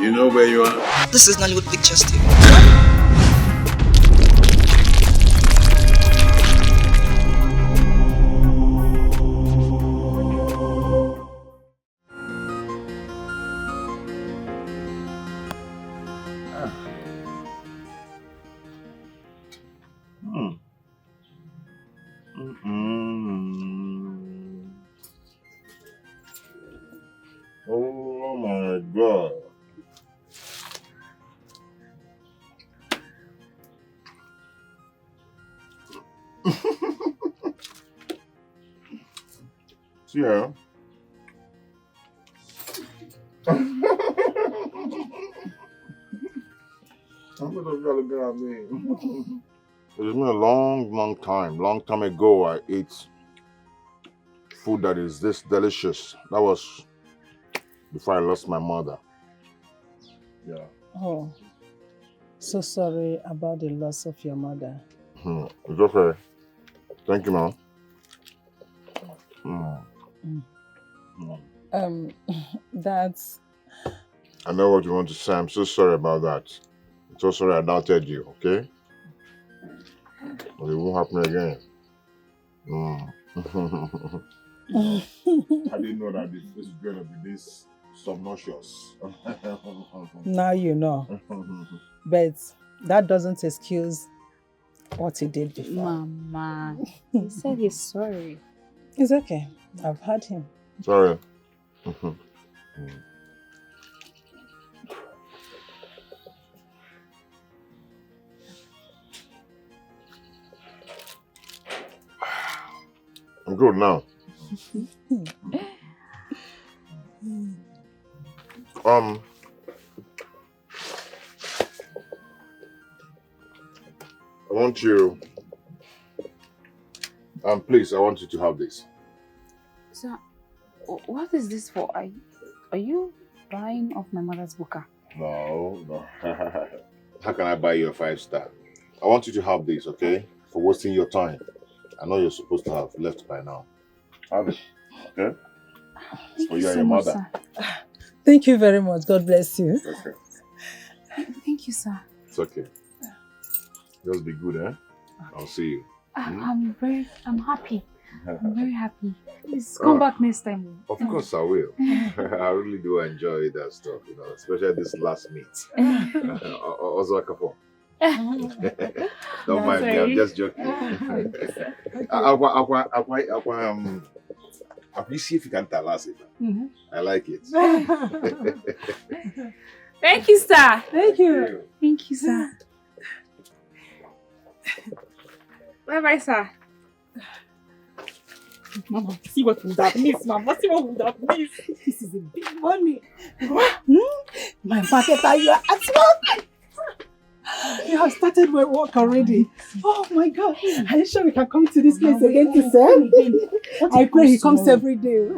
You know where you are? This is Nollywoodpicturestv. Oh my God. Yeah. I'm gonna look at me. It's been a long time ago I ate food that is this delicious. That was before I lost my mother. Yeah. Oh, so sorry about the loss of your mother. It's okay. Thank you, Mom. That's... I know what you want to say. I'm so sorry about that. I'm so sorry I doubted you, okay? But it won't happen again. I didn't know that this is going to be this subconscious. Now you know. But that doesn't excuse what he did before. Mama, he said he's sorry. It's okay. I've heard him. Sorry. I'm good now. I want you, please, I want you to have this. So, what is this for? Are you buying off my mother's booker? No. How can I buy you a 5-star? I want you to have this, okay? For wasting your time. I know you're supposed to have left by now. Have it, okay? It's for you and your mother. Thank you very much. God bless you. Okay. Thank you, sir. It's okay. Just be good, eh? I'll see you. I'm happy. I'm very happy. Please come back next time. Of course I will. I really do enjoy that stuff, you know, especially this last meet. Also, a couple. Don't mind me, I'm just joking. I'll see if you can tell us it. I like it. Thank you, sir. Thank you. Thank you, sir. Bye-bye, sir. Mama, see what would have missed, Mama. See what would have missed. This is a big money. My market, are you at work? You have started my work already. Oh my God. Are you sure we can come to this place again to serve? I pray he comes every day.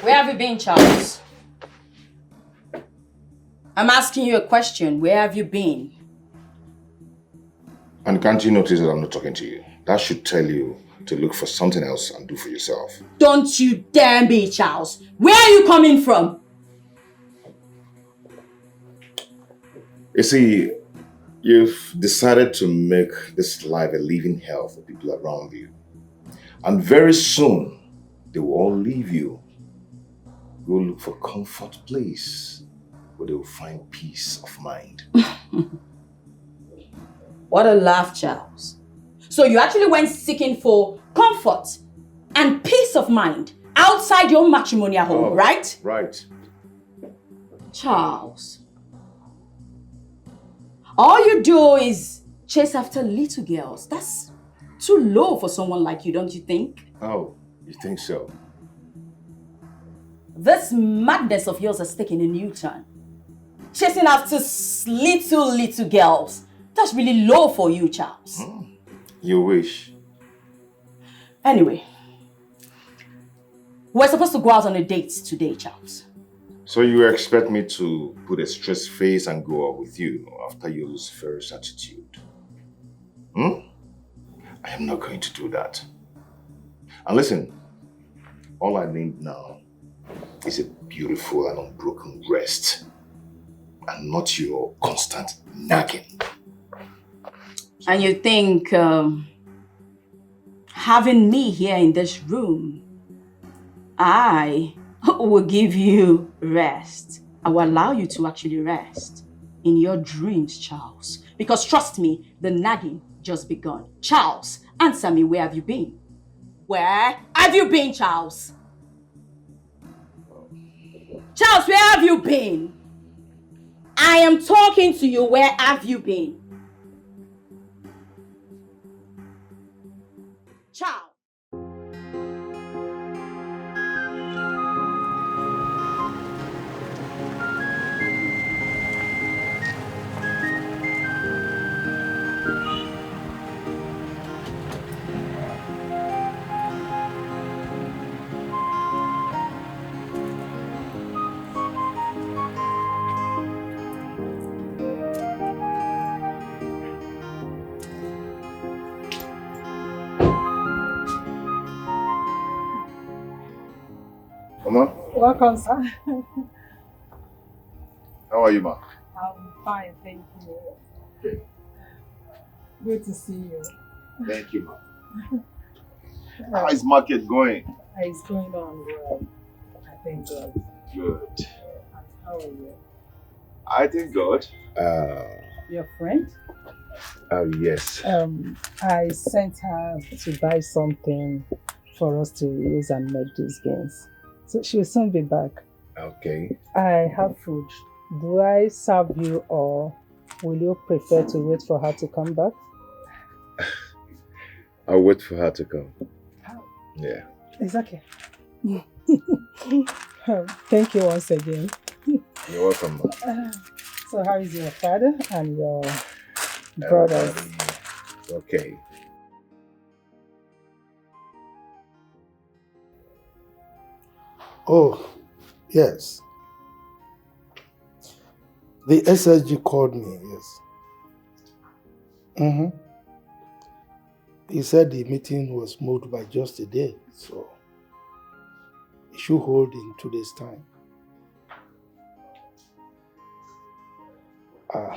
Where have you been, Charles? I'm asking you a question. Where have you been? And can't you notice that I'm not talking to you? That should tell you to look for something else and do for yourself. Don't you dare me, Charles. Where are you coming from? You see, you've decided to make this life a living hell for people around you. And very soon, they will all leave you. Go look for a comfort place where they will find peace of mind. What a laugh, Charles. So you actually went seeking for comfort and peace of mind outside your matrimonial home, right? Right. Charles, all you do is chase after little girls. That's too low for someone like you, don't you think? Oh, you think so? This madness of yours has taken a new turn. Chasing after little girls. That's really low for you, Charles. You wish. Anyway, We're supposed to go out on a date today, Charles. So you expect me to put a stressed face and go out with you after your Lucifer's attitude? Hmm? I am not going to do that. And listen, all I need now is a beautiful and unbroken rest, and not your constant nagging. And you think having me here in this room, I will give you rest. I will allow you to actually rest in your dreams, Charles. Because trust me, the nagging just begun. Charles, answer me, where have you been? Where have you been, Charles? Charles, where have you been? I am talking to you, where have you been? Charles. Mama, Welcome, sir. how are you, ma? I'm fine, thank you. Okay. Good to see you. Thank you, ma. How is market going? It's going on well. I thank God. Good. How are you? I thank God. Your friend? Yes. I sent her to buy something for us to use and make these games. So she will soon be back. Okay. I have food. Do I serve you or will you prefer to wait for her to come back? I'll wait for her to come. Yeah. It's okay. Thank you once again. You're welcome, ma. So how is your father and your brothers? Okay. Oh, yes. The SSG called me, yes. Mm-hmm. He said the meeting was moved by just a day, so it should hold in 2 days' time. Ah,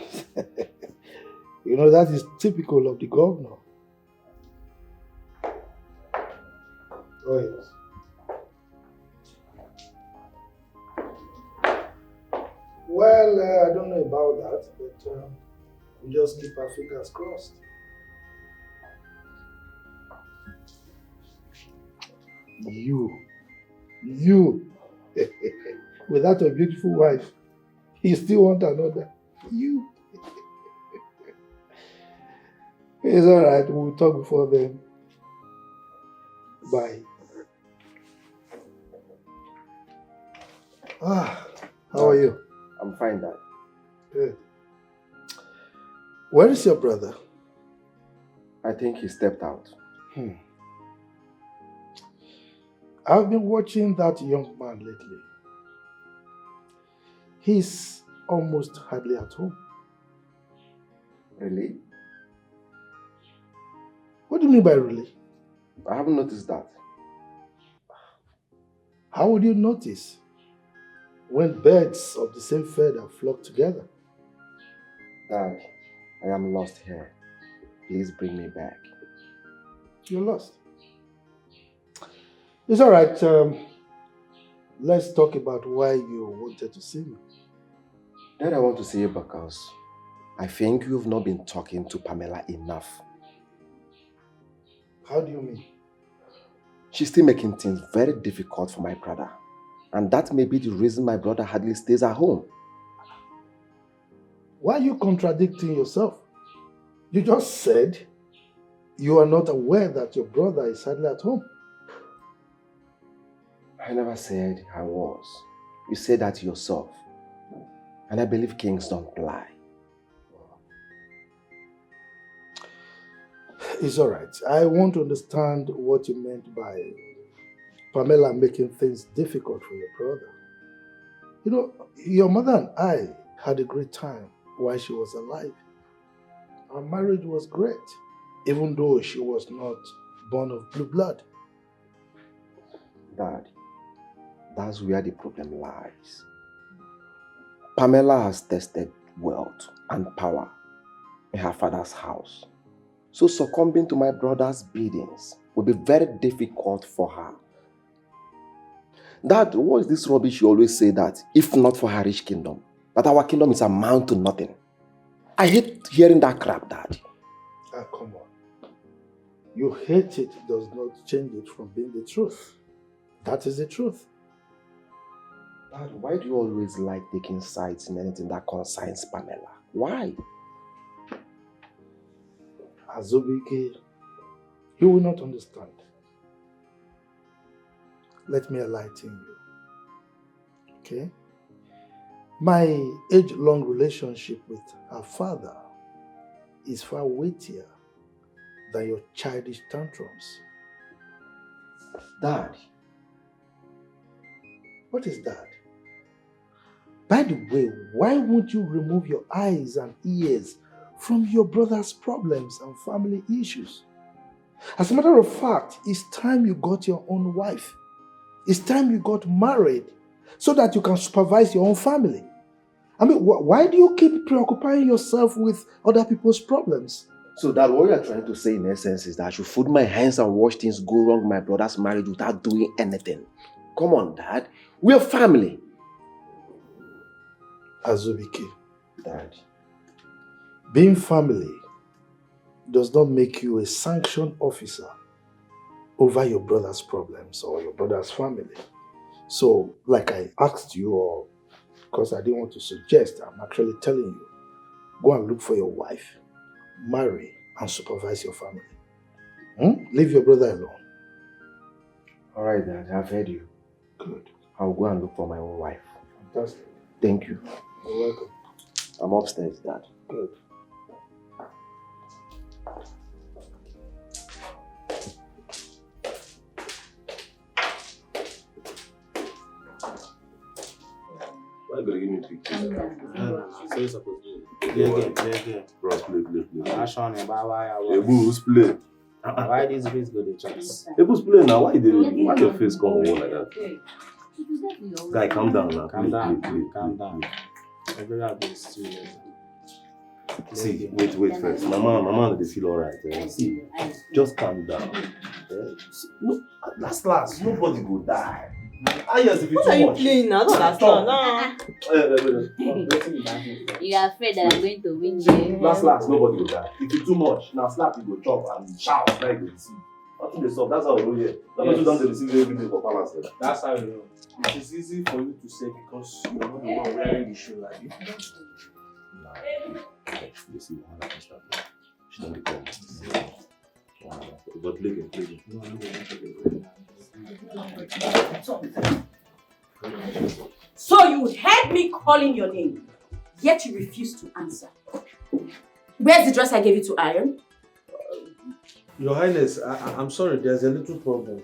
you know, that is typical of the governor. Oh, yes. Well, I don't know about that, but we just keep our fingers crossed. You, without a beautiful wife, you still want another. You. It's all right. We'll talk before then. Bye. Ah, how are you? I'm fine, Dad. Good. Where is your brother? I think he stepped out. I've been watching that young man lately. He's almost hardly at home. Really? What do you mean by really? I haven't noticed that. How would you notice when birds of the same feather flock together? Dad, I am lost here. Please bring me back. You're lost. It's all right. Let's talk about why you wanted to see me. Dad, I want to see you because I think you've not been talking to Pamela enough. How do you mean? She's still making things very difficult for my brother. And that may be the reason my brother hardly stays at home. Why are you contradicting yourself? You just said you are not aware that your brother is hardly at home. I never said I was. You said that yourself. And I believe kings don't lie. It's all right. I want to understand what you meant by Pamela making things difficult for your brother. You know, your mother and I had a great time while she was alive. Our marriage was great, even though she was not born of blue blood. Dad, that's where the problem lies. Pamela has tested wealth and power in her father's house. So succumbing to my brother's biddings will be very difficult for her. Dad, what is this rubbish you always say that if not for her rich kingdom, that our kingdom is amount to nothing? I hate hearing that crap, Dad. Ah, come on. You hate it does not change it from being the truth. That is the truth. Dad, why do you always like taking sides in anything that concerns Pamela? Why? Azubike, you will not understand. Let me enlighten you. Okay? My age-long relationship with her father is far weightier than your childish tantrums. Dad. What is that? By the way, why won't you remove your eyes and ears from your brother's problems and family issues? As a matter of fact, it's time you got your own wife. It's time you got married so that you can supervise your own family. I mean, why do you keep preoccupying yourself with other people's problems? So Dad, what you are trying to say in essence is that I should fold my hands and watch things go wrong in my brother's marriage without doing anything. Come on, Dad. We're family. Azubike, Dad. Being family does not make you a sanctioned officer over your brother's problems or your brother's family. So, like I asked you, or because I didn't want to suggest, I'm actually telling you, go and look for your wife, marry, and supervise your family. Leave your brother alone. All right, Dad. I've heard you. Good. I'll go and look for my own wife. Fantastic. Thank you. You're welcome. I'm upstairs, Dad. Good. Why you gonna give me pictures? So you supposed to play again. Bro, play. Action, Who's play? why this face go the chance? Who's play now? Why your face come on like that? Guy, calm down now. Calm down, Play. calm down. Everybody be serious. See, wait first. Mama, they feel alright. See, just calm down. No, last, nobody go die. What are you playing now? Not last one. You are afraid that I'm going to win you. Last, nobody go die. If you too much, now slap you go chop and shout like you receive. Nothing they solve. That's how we know here. That's why you don't receive everything for balance. That's how you know. It is easy for you to say because you're not the one wearing the shoe like this. You see, I can start. She don't come. But play. So you heard me calling your name, yet you refuse to answer. Where's the dress I gave you to iron? Your Highness, I'm sorry, there's a little problem.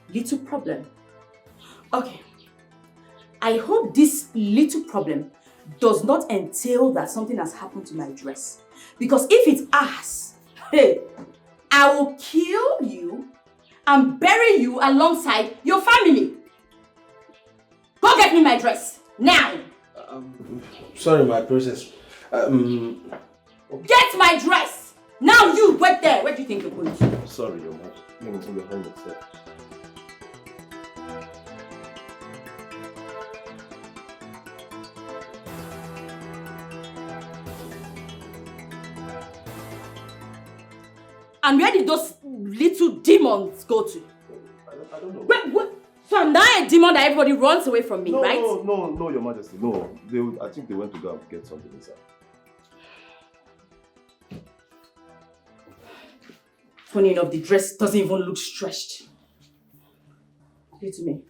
Little problem? Okay. I hope this little problem does not entail that something has happened to my dress. Because if it has, hey, I will kill you and bury you alongside your family. Go get me my dress, now! Sorry, my princess. Get my dress! Now you, wait there. Where do you think you're going to? Sorry, your mother. Let me see behind yourself. And where did those little demons go to? I don't know. Wait. So I'm now a demon that everybody runs away from me, right? No, Your Majesty. No. I think they went to go and get something inside. Funny enough, the dress doesn't even look stretched. Give it to me.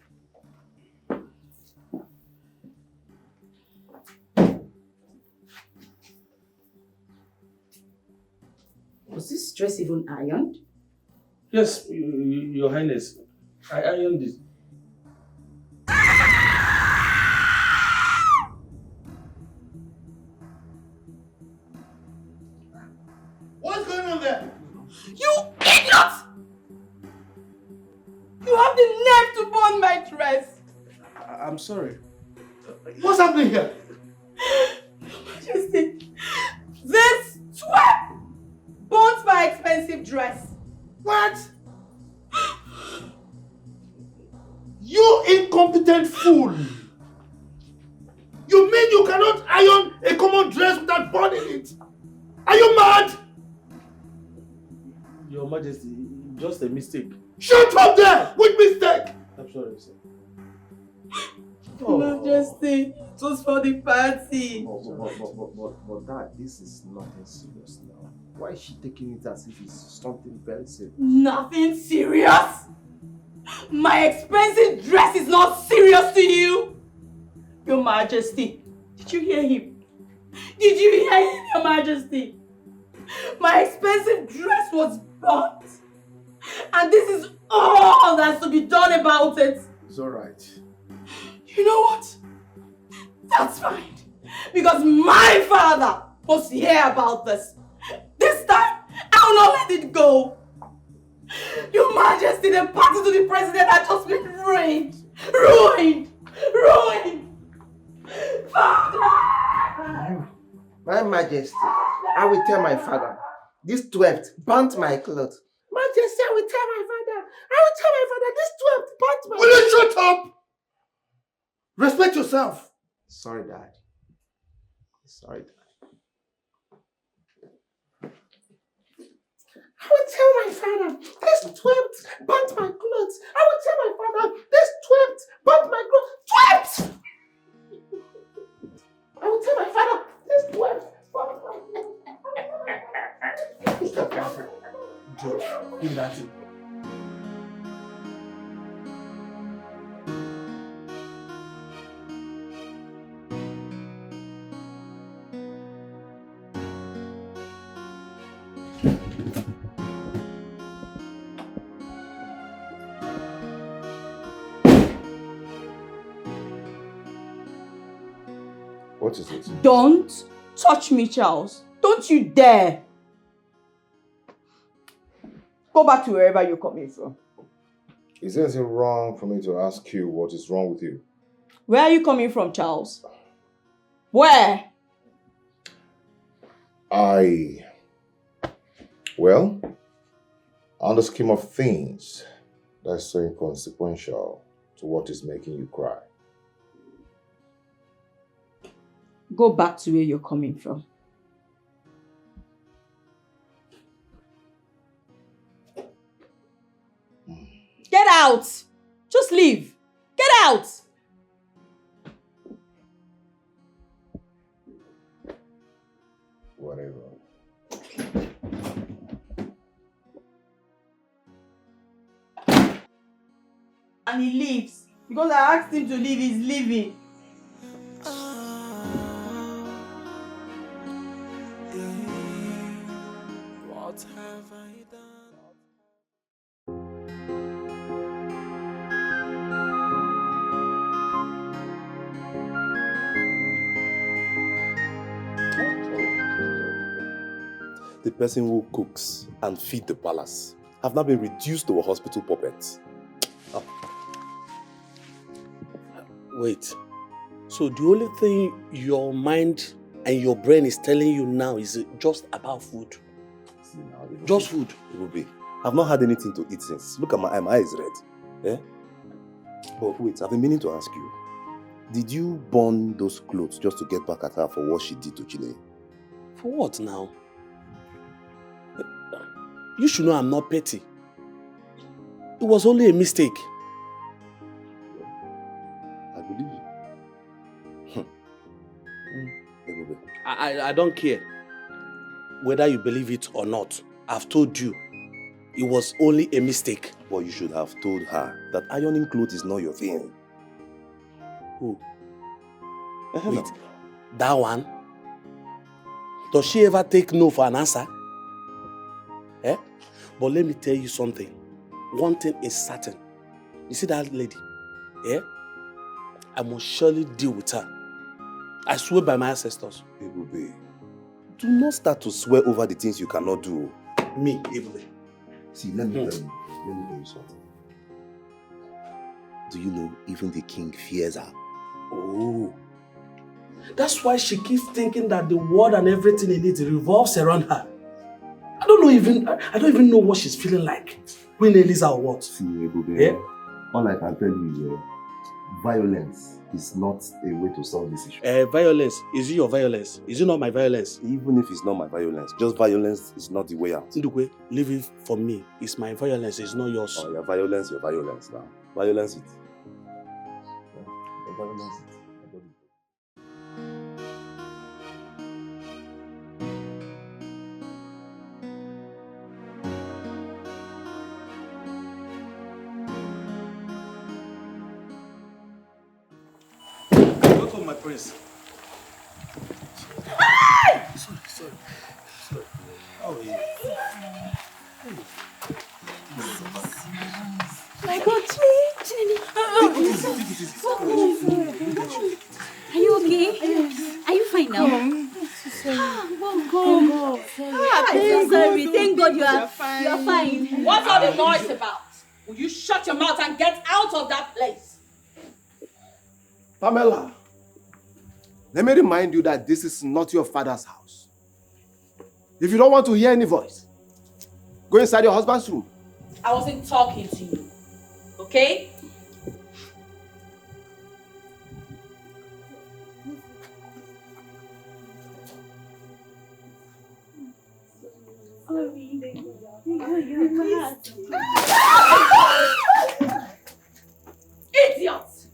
Was this dress even ironed? Yes, Your Highness. I ironed it. What's going on there? You idiot! You have the nerve to burn my dress. I'm sorry. What's happening here? Majesty, this twerp burnt my expensive dress. What? You incompetent fool! You mean you cannot iron a common dress without burning it? Are you mad? Your Majesty, just a mistake. Shut up there! Which mistake? I'm sorry, sir. Majesty, it was for the party. But Dad, this is nothing serious now. Why is she taking it as if it's something very serious? Nothing serious? My expensive dress is not serious to you? Your Majesty, did you hear him? Did you hear him, Your Majesty? My expensive dress was burnt. And this is all that's to be done about it. It's alright. You know what? That's fine. Because my father must hear about this. This time, I will not let it go. Your Majesty, the party to the president has just been ruined. Ruined. Father! My Majesty, I will tell my father. This 12th burnt my clothes. Majesty, I will tell my father. This 12th burnt my clothes. Will you shut up? Respect yourself. Sorry, Dad. Sorry, Dad. I will tell my father. This 12th burnt my clothes. I will tell my father. This 12th burnt my clothes. 12th! I will tell my father. This 12th burnt my clothes. George, give me that thing. What is it? Don't touch me, Charles. Don't you dare. Go back to wherever you're coming from. Is there anything wrong for me to ask you what is wrong with you? Where are you coming from, Charles? Where? Well, on the scheme of things, that's so inconsequential to what is making you cry. Go back to where you're coming from. Get out! Just leave. Get out! Whatever. And he leaves. Because I asked him to leave, he's leaving. What have I done? The person who cooks and feeds the palace have now been reduced to a hospital puppet. Oh. Wait, so the only thing your mind and your brain is telling you now is just about food? Just food? It will be. I've not had anything to eat since. Look at my eye, my eye is red. But wait, I've been meaning to ask you. Did you burn those clothes just to get back at her for what she did to Chineye? For what now? You should know I'm not petty. It was only a mistake. I believe you. I don't care whether you believe it or not. I've told you, it was only a mistake. But you should have told her that ironing clothes is not your thing. Who? Wait, that one? Does she ever take no for an answer? But let me tell you something. one thing is certain. You see that lady? Yeah? I must surely deal with her. I swear by my ancestors. Ebube, do not start to swear over the things you cannot do. Me, Ebube. See, let me tell you something. Do you know even the king fears her? Oh. That's why she keeps thinking that the world and everything in it revolves around her. I don't even know what she's feeling like. When Elisa or what? See, Ebube, yeah? All I can tell you is violence is not a way to solve this issue. Violence. Is it your violence? Is it not my violence? Even if it's not my violence, just violence is not the way out. Ndukwe, leave it for me. It's my violence, it's not yours. Oh, your violence now. Violence it. Your violence it. My prince. Sorry. How are you? My God, Jenny. Are you okay? Yes. Are you fine now? Go. I'm sorry. Thank God you are fine. You are fine. What's all the noise about? Will you shut your mouth and get out of that place? Pamela, let me remind you that this is not your father's house. If you don't want to hear any voice, go inside your husband's room. I wasn't talking to you, okay? Idiots!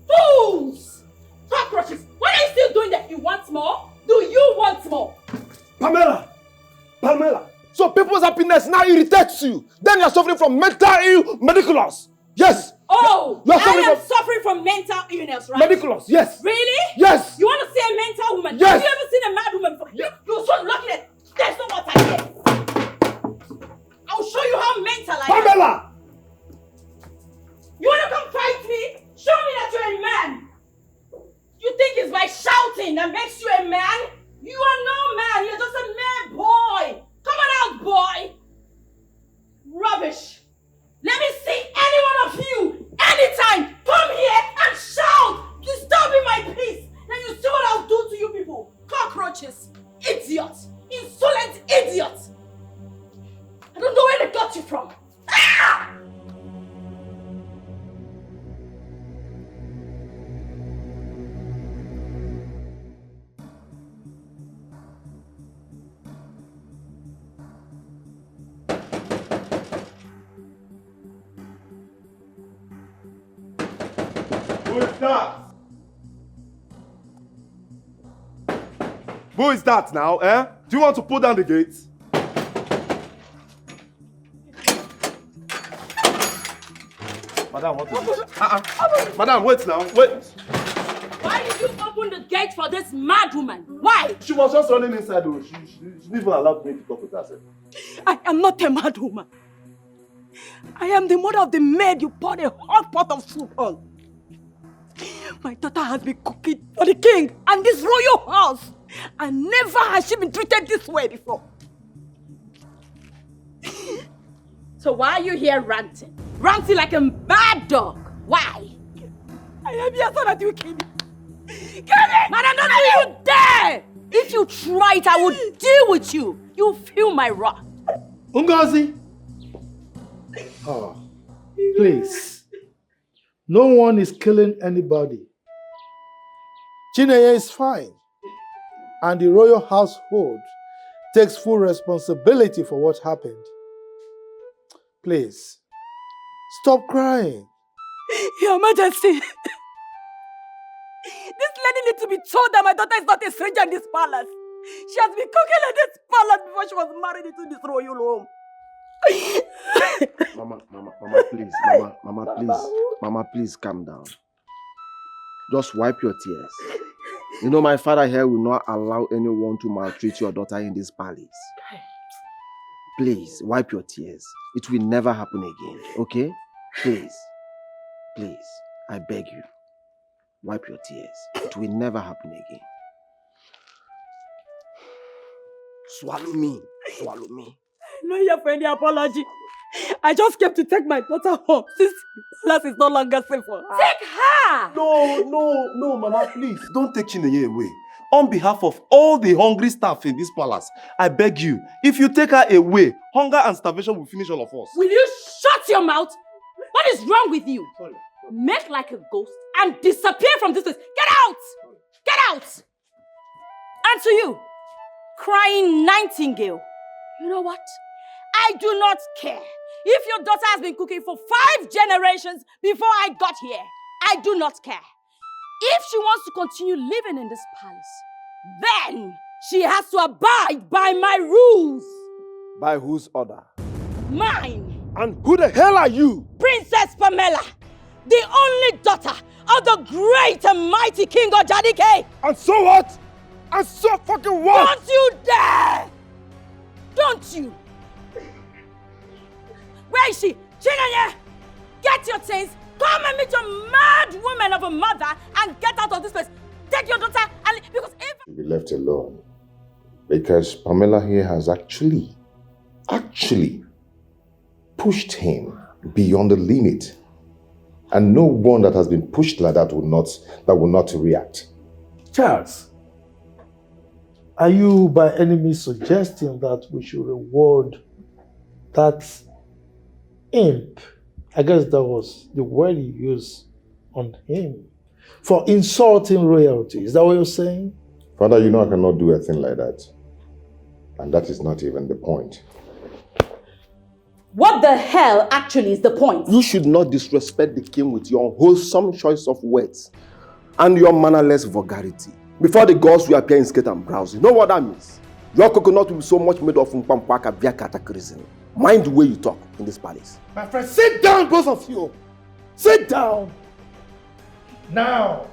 Fools! Cockroaches! What are you still doing there? You want more? Do you want more? Pamela, so people's happiness now irritates you. Then you're suffering from mental ill mediculous. Yes. Oh, I am suffering from mental illness, right? Mediculous, yes. Really? Yes. You want to see a mental woman? Yes. Have you ever seen a mad woman before? You're so lucky that there's no water here. I'll show you how mental I am. Pamela! You want to come fight me? Show me that you're a man. You think it's by shouting that makes you a man? You are no man. You're just a mere boy. Come on out, boy. Rubbish. Let me see any one of you anytime. Come here and shout. Disturbing my peace. Then you see what I'll do to you people. Cockroaches. Idiots. Insolent idiots. I don't know where they got you from. Ah! Who is that? Who is that now, eh? Do you want to pull down the gate? Madam, what is it? Madam, wait now, wait. Why did you open the gate for this mad woman? Why? She was just running inside. She didn't even allow me to talk with herself. I am not a mad woman. I am the mother of the maid you poured a hot pot of soup on. My daughter has been cooking for the king and this royal house. And never has she been treated this way before. So why are you here ranting? Ranting like a mad dog. Why? I am here so that you kill me. Kill me! Madam, don't you dare! If you try it, I will deal with you. You feel my wrath. Ngozi! Oh, please. No one is killing anybody. Chineye is fine. And the royal household takes full responsibility for what happened. Please, stop crying. Your Majesty, this lady needs to be told that my daughter is not a stranger in this palace. She has been cooking in this palace before she was married into this royal home. Mama, please calm down. Just wipe your tears. You know my father here will not allow anyone to maltreat your daughter in this palace. Please, wipe your tears. It will never happen again, okay? Please. Please, I beg you. Wipe your tears. It will never happen again. Swallow me. Swallow me. No, here for any apology. I just came to take my daughter home since the palace is no longer safe for her. Take her! No, Mama, please. Don't take Chineye away. On behalf of all the hungry staff in this palace, I beg you, if you take her away, hunger and starvation will finish all of us. Will you shut your mouth? What is wrong with you? Sorry. Make like a ghost and disappear from this place. Get out! Get out! And to you, crying nightingale, you know what? I do not care if your daughter has been cooking for 5 generations before I got here. I do not care. If she wants to continue living in this palace, then she has to abide by my rules. By whose order? Mine. And who the hell are you? Princess Pamela, the only daughter of the great and mighty King Ojadike. And so what? And so fucking what? Don't you dare! Don't you? Where is she? Chinenye! Get your things, come and meet your mad woman of a mother and get out of this place. Take your daughter and because if... Be left alone. Because Pamela here has actually pushed him beyond the limit. And no one that has been pushed like that will not react. Charles, are you by any means suggesting that we should reward that imp? I guess that was the word you used on him. For insulting royalty. Is that what you're saying? Father, you know I cannot do a thing like that. And that is not even the point. What the hell actually is the point? You should not disrespect the king with your unwholesome choice of words and your mannerless vulgarity. Before the gods will appear in skirt and blouse. You know what that means? Your coconut will be so much made of mpampaka via cataclysm. Mind the way you talk in this palace. My friend, sit down, both of you. Sit down. Now.